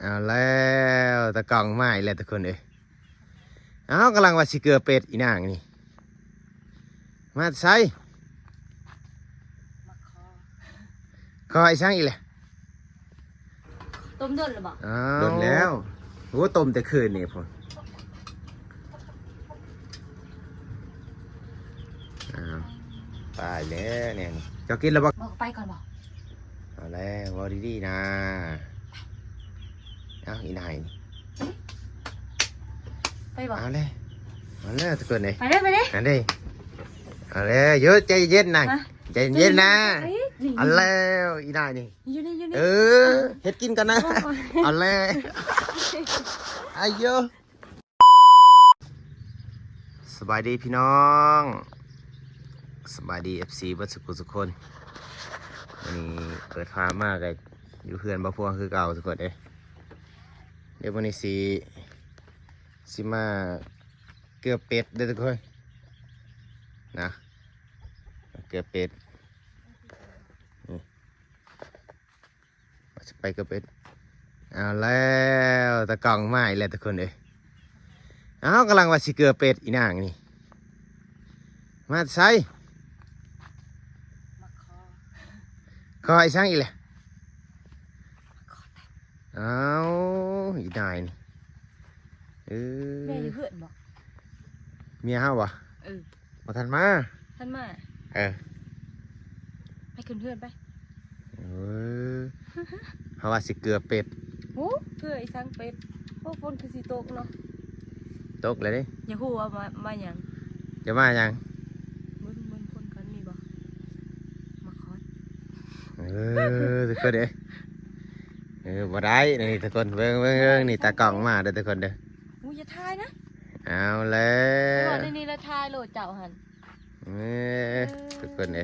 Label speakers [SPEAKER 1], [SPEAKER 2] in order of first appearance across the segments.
[SPEAKER 1] เอาแล้วตะกล่องไม้แล้วทุกคนเอ้ยเอากำลังว่าสิเกลือเป็ดอีนางนี่มาใส่
[SPEAKER 2] มา
[SPEAKER 1] คอไอ้ช่างอีแหละ
[SPEAKER 2] ต้มเดือดหรือเปล่า
[SPEAKER 1] โดนแล้วโอ้ต้มแต่คืนนี่พ่อตายแล้วเนี่ยจะกินแล้วบ่
[SPEAKER 2] บอกไปก่อนบอก
[SPEAKER 1] เอาแล้ววอดีๆนะเอาอีนายนี่
[SPEAKER 2] ไปบอก
[SPEAKER 1] เอาเลยทุกคนเลย
[SPEAKER 2] ไปเลย
[SPEAKER 1] นั่นดิเอาเลยเยอะใจเย็นนะใจเย็นนะเอาแล้วอีนายนี่
[SPEAKER 2] อยู่นี่
[SPEAKER 1] เฮ็ดกินกันนะเอาเลยอายุสบายดีพี่น้องสบายดี FC เบิดสุขคนวันนี้เปิดฟ้ามากเลยอยู่เพื่อนบ่พวงคือเก่าทุกคนเอ้ยเดี๋ยววันนี้สิมาเกลือเป็ดเด้อทุกคนนะเกลือเป็ดนี่จะไปเกลือเป็ดเอาแล้วตะกล่องไม้แล้วทุกคนเอ้ยเอากำลังว่าสิเกลือเป็ดอีนางนี่มาใส่คอไอ้ช่างอีแหละเอาอีนายนี่
[SPEAKER 2] แม่อยู่เพื่อนบอก
[SPEAKER 1] เมียเฮาวะมาทันมา
[SPEAKER 2] ไปขึ้นเพื่อนไป
[SPEAKER 1] เฮาว่าสิเกลือเป็ด
[SPEAKER 2] โอ้เพื่อไอ้ช่างเป็ดโอ้ฝนคือสิตกเนาะ
[SPEAKER 1] ตกเลยดิ
[SPEAKER 2] อย่าพูดว่ามาอย่าง
[SPEAKER 1] จะมาอย่าง
[SPEAKER 2] มึงคนกันนี่บอกมาคอส
[SPEAKER 1] ทุกคนเด้บ่ได้นี่ทุกคนเบิ่งนี่ตากล่องมาเด้อทุกคนเด้อ
[SPEAKER 2] อู้อย่าทายนะ
[SPEAKER 1] เอาแล้ว
[SPEAKER 2] ในนี้ละทายโหลดเจ้าหัน
[SPEAKER 1] ทุกคนเด้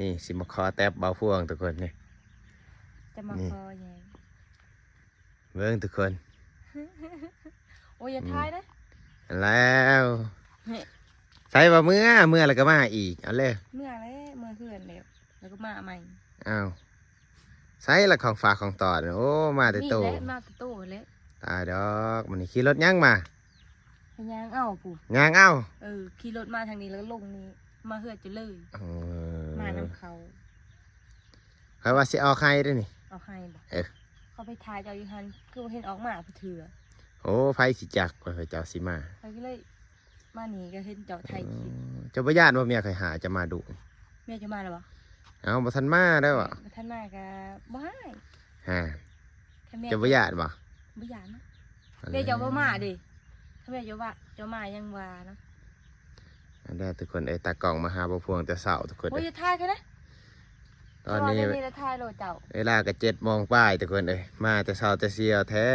[SPEAKER 1] นี่สิมาขอแตบเบาพวงทุกคนนี่
[SPEAKER 2] จะมาคอยัง
[SPEAKER 1] เบิ่งทุกคน
[SPEAKER 2] โอ้ยอย่าทายนะ
[SPEAKER 1] แล้วใส่บ่เมื่อแล้วก็มาอีกเอาเลย
[SPEAKER 2] เมื่อเพื่อนแล้วก็มาใหม่
[SPEAKER 1] อ้าวใส่ละของฝากของต่อโอ้มาแต่โต
[SPEAKER 2] มาแต่โตเลย
[SPEAKER 1] ตายดอกมันนี่ขี่รถยังมา
[SPEAKER 2] ย่างเอาปู่
[SPEAKER 1] ย่างเอา
[SPEAKER 2] ขี่รถมาทางนี้แล้วลงนี้มาเฮือจะเลยมาน้ำเขา
[SPEAKER 1] ว่าสิเอาใครด้วยนี่
[SPEAKER 2] เอาใครบอกเขาไปทายเจ้าอยู่ฮันคือเห็นออกมาเถื่อ
[SPEAKER 1] โอ้ไฟสิจักไปเจ้าสิมา
[SPEAKER 2] ไปก็เลยมาหนีก็เห็นเจ้าไทยคิด
[SPEAKER 1] เจ้าบ่ญาติว่าเมียใครหาจะมาดุ
[SPEAKER 2] เมียจะมาหรอวะ
[SPEAKER 1] เอาบ่ทันมาได้วะ
[SPEAKER 2] บ่ทันมาก็บ่ให้
[SPEAKER 1] เจ้าบ่ญาติบ่
[SPEAKER 2] ญาตินะเมียเจ้าบ่มาดิถ้าเมียเจ้าว่าเจ้ามายังว่านะ
[SPEAKER 1] อันนี้ทุกคนตากล่องมาหาบ่พวงแต่เสาทุกคน
[SPEAKER 2] โอ้ยทายกันนะ
[SPEAKER 1] ตอนนี้เวลาก็7:00ป้ายทุกคนมาแต่เสาแต่เสียวแท้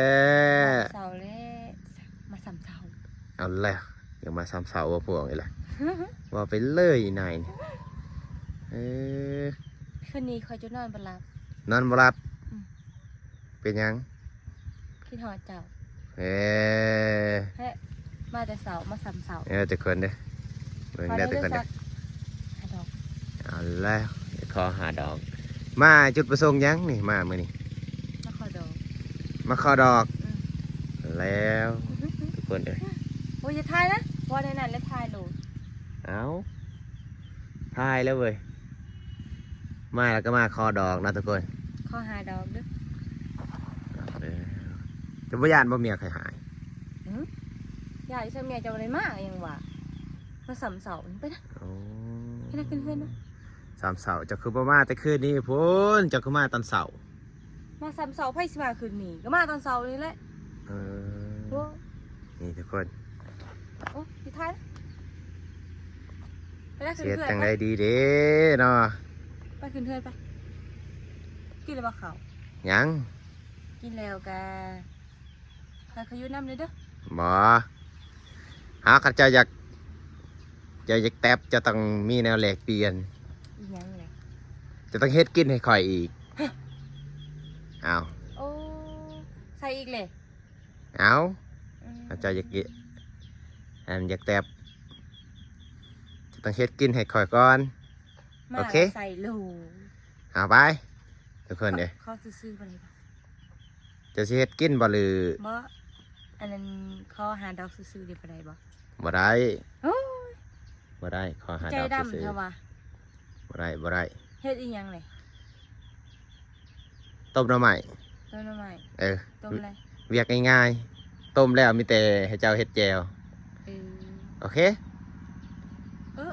[SPEAKER 2] เสาเลยมาซ้ำเสา
[SPEAKER 1] เอาแล้วอย่ามาซ้ำเสาบ่พวงอีกละว่าไปเลยนายนี่
[SPEAKER 2] คืนนี้คอยจะนอนบ่หลับ
[SPEAKER 1] เป็นยัง
[SPEAKER 2] คิดหอดเจ้ามาแต่เสามาซ้ำเสา
[SPEAKER 1] ทุกคนเด้เบิ่งได้ทุกคนเด้เอาแล้วขอหาดอกมาจุดประสงค์ยังนี่มามื้อนี้
[SPEAKER 2] มาขอ
[SPEAKER 1] ดอกแล้วทุกคน
[SPEAKER 2] โอ้ยจะทายนะว่าในนั้นแล้วทายโหลด
[SPEAKER 1] เอาทายแล้วเว้ยมาแล้วก็มาคอดอกนะทุกคน
[SPEAKER 2] ขอหาดอกด้วย
[SPEAKER 1] จะบ่ญาติบ่เมียใครหาย
[SPEAKER 2] ญาติเมียจะอะไรมากยังวะมาซ้ำเสาไปนะให้นักขึ้นนะ
[SPEAKER 1] ซ้ำเสาจะคือมาแต่คืนนี้พุ่นจะคือมาตอนเสา
[SPEAKER 2] มาซ้ำเสาไพ่สิมาคืนนี้ก็มาตอนเสานี่แหละ
[SPEAKER 1] นี่ทุกคน
[SPEAKER 2] โอ้ดีท้าย
[SPEAKER 1] เสียจังไรดีเด้เนาะ
[SPEAKER 2] ไปขึ้นเทือนไปกินอะไรบ้างเขา
[SPEAKER 1] ยัง
[SPEAKER 2] กินแล้วกะใครขยุน้ำเลยเด้อ
[SPEAKER 1] บ่ข้าเจ้าอยากแทบจะต้องมีแนวแหลกเปลี่ยนจะต้องเฮ็ดกินให้ข่อยอีกเอา
[SPEAKER 2] โอ้ใส่อีกเลย
[SPEAKER 1] เอาข้าเจ้าอยากแทบจะต้องเฮ็ดกินให้ข่อยก่อนโอเค
[SPEAKER 2] ใส่ลู
[SPEAKER 1] เอาไปทุกคนเด้
[SPEAKER 2] เขาซื้อไปเลย
[SPEAKER 1] จะสิเฮ็ดกินบ่หรือ
[SPEAKER 2] บ่อันนั้นขอหาดอกซื่อๆได้บ่ได้บ่
[SPEAKER 1] บ่ได้
[SPEAKER 2] โอ้ย
[SPEAKER 1] บ่ได้ขอหา
[SPEAKER 2] ใจ
[SPEAKER 1] ดอก
[SPEAKER 2] ดำ
[SPEAKER 1] ซื้อ
[SPEAKER 2] เถอะว่ะ
[SPEAKER 1] ๆบ่ได้
[SPEAKER 2] เฮ็ดอีหยังเลย
[SPEAKER 1] ต้มหน่อไม้
[SPEAKER 2] ต้นไม้
[SPEAKER 1] เออ
[SPEAKER 2] ต้มอะไร
[SPEAKER 1] เวียกง่ายๆต้มแล้วมีแต่ให้เจ้าเฮ็ดแจว
[SPEAKER 2] เออ
[SPEAKER 1] โอเค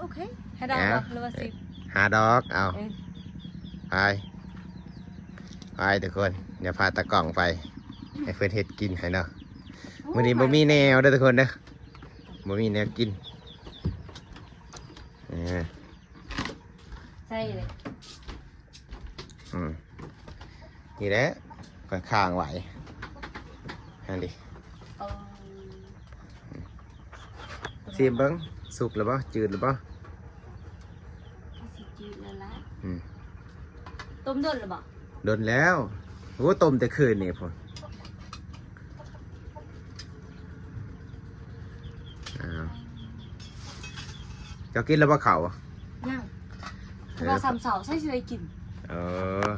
[SPEAKER 2] โอเคให้ดอกบ่หรือว่า10
[SPEAKER 1] หาดอกเอา
[SPEAKER 2] เออ
[SPEAKER 1] ไปทุกคนเดี๋ยวพาตะกล่องไปให้เพื่อนเฮ็ดกินให้เนาะมื้อนี้บ่มีแนวเด้อทุกคนเด้อบ่มีแนวกินเออ
[SPEAKER 2] ใช่เลย
[SPEAKER 1] นี่แหละค่อนข้างไหวนั่นดิ
[SPEAKER 2] เออ
[SPEAKER 1] ซีมเบิ่งสุกหรือบ่จืดหรือบ่
[SPEAKER 2] สิจืดแล้วล่ะ
[SPEAKER 1] อืม
[SPEAKER 2] ต้มโดนหรือบ่
[SPEAKER 1] โดนแล้วโอ้ต้มแต่คืนนี่พุ่นอ้าวเจ้ากินแล้วบ่ข้าว
[SPEAKER 2] ยังเราสามเสาใช่สิได้กิน
[SPEAKER 1] เออ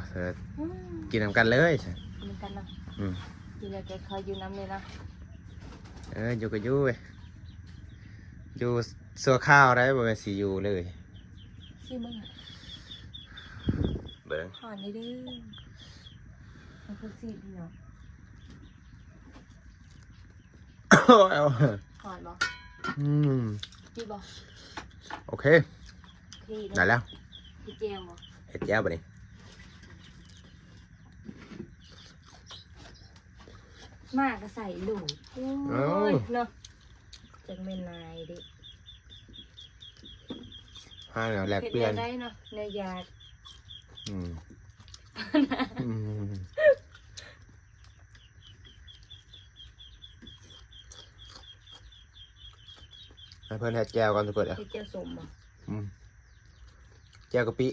[SPEAKER 2] อืม
[SPEAKER 1] กินนำกันเลย
[SPEAKER 2] เหมือนกันเนาะ
[SPEAKER 1] อืม
[SPEAKER 2] กินแล้วแกคอยอยู่น้ำเลยนะ
[SPEAKER 1] อยู่ก็อยู่เว้ยอยู่สัวข้าวได้บ่แม่นสิอยู่เลย
[SPEAKER 2] ซิมึงอ่ะ
[SPEAKER 1] เบิ่ง
[SPEAKER 2] หอนนี่ดื้อมันคือซีพี่เนาะ
[SPEAKER 1] เอา
[SPEAKER 2] หอนบ่
[SPEAKER 1] อืม
[SPEAKER 2] จีบ่
[SPEAKER 1] โอเค
[SPEAKER 2] ขี้
[SPEAKER 1] ได้แล้ว
[SPEAKER 2] ขี้เจียวบ่
[SPEAKER 1] เฮ็ดแจ่วบัดนี้
[SPEAKER 2] มากก็ใส่ลูกโอ้ยเนาะจังเป็นนายดิ
[SPEAKER 1] หาแนวแลกเปลี่ยน
[SPEAKER 2] ฮ็ดได้เนาะในยา
[SPEAKER 1] อืมอืมให้เพิ่นเฮ็ดแจ่วก่อนทุกคนเด้อ
[SPEAKER 2] เฮ็ดเจียวสมบ่
[SPEAKER 1] อืมแจ่วกะปิ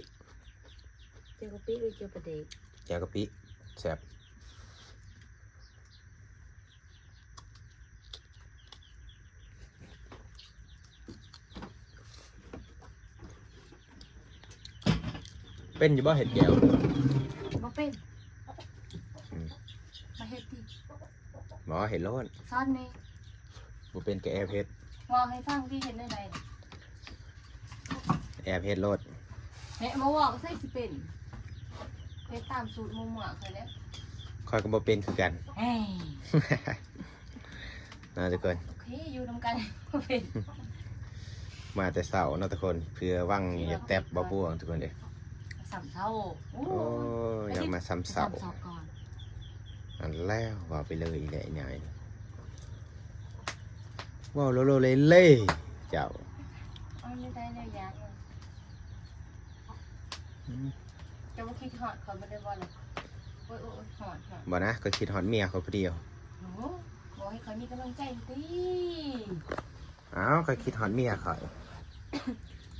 [SPEAKER 2] เจียวกะปิหรือเจียวปลาเด็ก
[SPEAKER 1] แจ่วกะปิแซ่บเป็นอยู่บ่เฮ็ดแจ่ว
[SPEAKER 2] บ่เป็น
[SPEAKER 1] อืม
[SPEAKER 2] มาเฮ็ดดิ
[SPEAKER 1] บ่เฮ็ดโลด
[SPEAKER 2] สอนนี่
[SPEAKER 1] บ่เป็นก็แอบเฮ็ด
[SPEAKER 2] บอกให้ฟังที่เห็นได้ใด
[SPEAKER 1] แอบเฮ็ดโลด
[SPEAKER 2] แม่มาบอกใส่สิเป็นเฮ็ดตามสูตรหมู่ๆเคยแล้ว
[SPEAKER 1] ค่อยก็บ่เป็นคือกัน
[SPEAKER 2] เฮ้ย
[SPEAKER 1] นะทุกคน
[SPEAKER 2] โอเคอยู่นำกันบ่เป็น
[SPEAKER 1] มาแต่เสาร์เนาะทุกคนเพื่อว่างอยากแตบบ่บ่วงทุกคนเด้อ
[SPEAKER 2] สามเท่าโอ้
[SPEAKER 1] โอ้ยอยากมาซ้ำเสา
[SPEAKER 2] สามเท่าก่อน
[SPEAKER 1] อันแล้วว่าไปเลยแหละยายว้าวโลโลเลยเล่เจ้า
[SPEAKER 2] เอาไม่ได้แนวยากเลยจะว่าคิดหอดเขาไม่ได้บ่เลยโอ้ยหอด
[SPEAKER 1] บ่นะก็คิดฮอดเมียเขาผู้เดียว
[SPEAKER 2] โอ้บอกให้เขามีกำลังใจดิ
[SPEAKER 1] อ้าวก็คิดฮอดเมียข่อย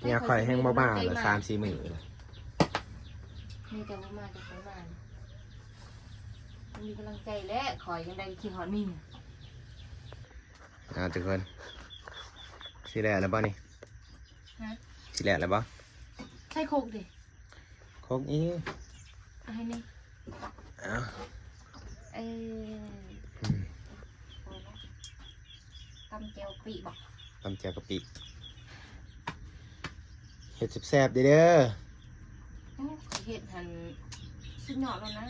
[SPEAKER 1] เมียข่อยแห้งบ้าๆละ3-4 มื้อเลย
[SPEAKER 2] มีแต่ว่ามาจะไปมามีกำลังใจแล้วขอยังได้คิดหอดมี
[SPEAKER 1] ทุกคนสิแล้วแล้วบ่นี่
[SPEAKER 2] ฮะ
[SPEAKER 1] สิแล้วแล้วบ่
[SPEAKER 2] ใช่โคกดิ
[SPEAKER 1] โคกอี
[SPEAKER 2] เอาให้นี่
[SPEAKER 1] อ้าว
[SPEAKER 2] เออตำเจียวปีบอก
[SPEAKER 1] ตำแจ่วกะปิเฮ็ดแซ่บๆเด้อ
[SPEAKER 2] เห็ดหันสุดยอดแล้วนะ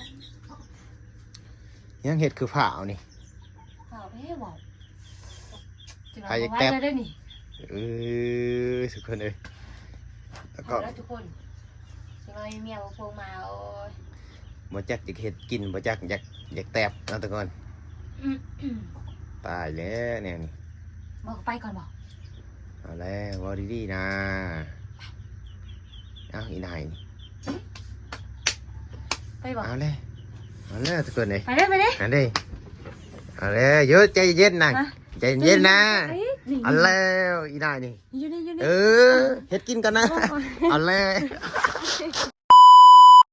[SPEAKER 1] ยังเฮ็ดคือผาวนี่
[SPEAKER 2] เปล่าไม่ให้บอกจะ
[SPEAKER 1] ใคร
[SPEAKER 2] เอา
[SPEAKER 1] จะ
[SPEAKER 2] ไว้
[SPEAKER 1] แต๊บ
[SPEAKER 2] ได้นี่
[SPEAKER 1] ทุกคนเอ้ยแล้วก็
[SPEAKER 2] เอาแล้วทุกคนจะมาเมียมาพวงมาโอ้ย
[SPEAKER 1] บ่จักจะเฮ็ดกินบ่จักอยากแตบนะทุกคน ตายแล้วเนี่ยนี่
[SPEAKER 2] บอกไปก่อนบอก
[SPEAKER 1] เอาแล้วว่าดีๆนะเอาอีนายนี่
[SPEAKER 2] ไปบอก
[SPEAKER 1] เอาเลยทุกคนเลย
[SPEAKER 2] ไปได้ไปได้
[SPEAKER 1] อันนี้เอาแล้วเยอะใจเย็นนะ
[SPEAKER 2] ฮะ
[SPEAKER 1] ใจเย็นนะ
[SPEAKER 2] นี่
[SPEAKER 1] เอาแล้วอีนายนี่
[SPEAKER 2] อยู่นี่อยู่นี่
[SPEAKER 1] เออเฮ็ดกินกันนะ
[SPEAKER 2] บอกก่อน
[SPEAKER 1] เอาแล้ว